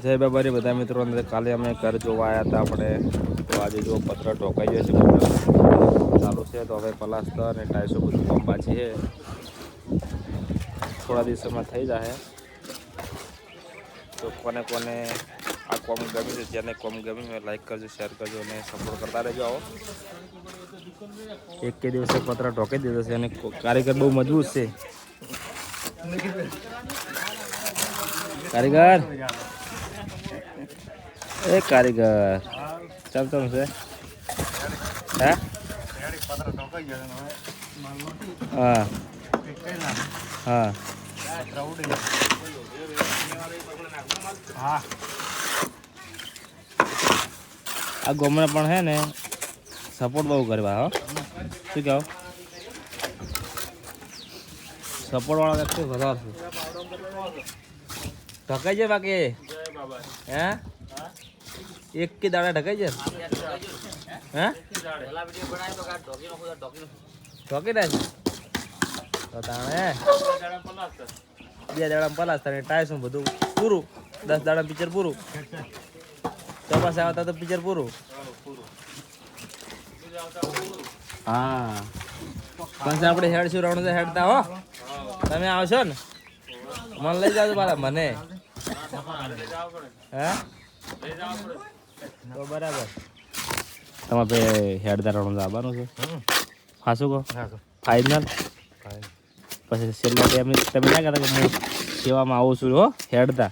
જય બાબારી બધા મિત્રોને કાલે અમે ઘર જોવા આવ્યા હતા આપણે તો આજે જો પત્ર ઢોકાઈ ગયો છે ચાલુ છે તો હવે પ્લાસ્ટર અને ટાઈસો બધું કામ બાકી છે થોડા દિવસોમાં થઈ જાય તો કોને કોને આ કોમ ગમ્યું છે જેને કોમ ગમ્યું હોય લાઈક કરજો શેર કરજો અને સપોર્ટ કરતા રહેજો આવો એક કે દિવસે પત્ર ઢોકાઈ દીધો છે અને કારીગર બહુ મજબૂત છે કારીગર એ કારીગર ચાલતો છે હા હા હા આ ગોમડા પણ હે ને સપોર્ટ બહુ કરવા હો શું કહો સપોર્ટ વાળા વ્યક્તિ વધારે છે ઢકાઈ જાય બાકી હે એક કે દાડા ઢકાઈ જાય હે ઢોકી દે તો તાણે 2 દાડા પલાસ થાય ટાઈસ બધું પૂરું 10 દાડા પિક્ચર પૂરું ચોપાસ આવતા તો પિક્ચર પૂરું હા પછી આપણે હેડ શું રાઉન્ડ હેડતા હો તમે આવશો ને મને લઈ જાજો પાછા મને હે તો બરાબર તમારે બે હેડતા રાઉન્ડ આવવાનું છે હા શું કહો ફાઇનલ પછી છેલ્લા ટાઈમે તમે ના કહેતા કે હું સેવામાં આવું છું હો હેડતા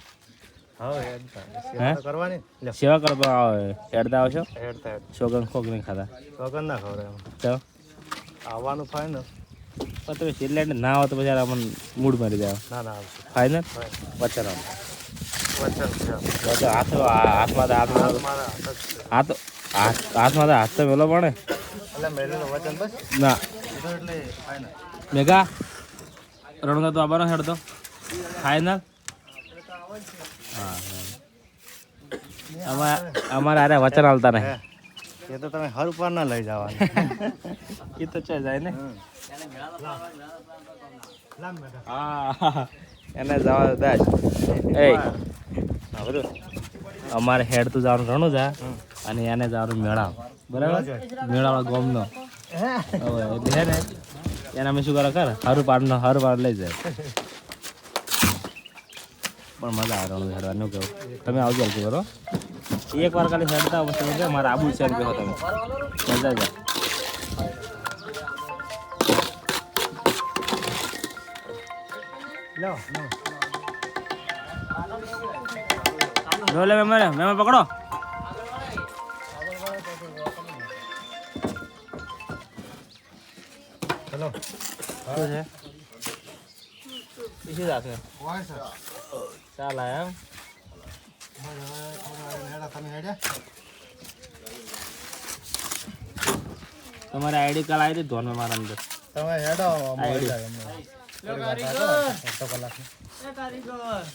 સેવા કરવા આવે હેડતા આવશો સોગન ખોક નહીં ખાતા સોગન ના ખબર તો આવવાનું ફાઇનલ પણ તમે છેલ્લા ના આવો તો પછી અમને મૂડ મારી જાય ના ના ફાઇનલ વચન હાથમાં હાથ તો મેલો પડે ના મેઘા રણુદા તો આવવાનો હેડતો ફાઇનલ હા અમારે અરે વચન હાલતા નહીં એ તો તમે હર ઉપર ના લઈ જવાનું એ તો છે જાય ને હા એને જવા દે એ બધું અમારે હેડ તો જવાનું ઘણું છે અને એને જવાનું મેળા બરાબર મેળાવાળા ગોમનો એટલે હે ને એને અમે શું કરો ખર હારું પાડ લઈ જાય પણ મજા આવે રણું હેડવાનું કેવું તમે આવજો આવજો બરો એક વાર ખાલી હેડતા પછી મારે આબુ છે એમ કહો તમે મજા જાય લો લે મેં પકડો હેલો શું છે इसी रात में चाल आया तुम्हारे आईडी कल आई थी धोन में मारा अंदर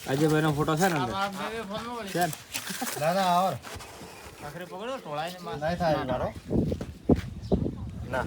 अजय भाई नो फोटो है ना अंदर दादा और आखिरी पकड़ो थोड़ा ही नहीं था ना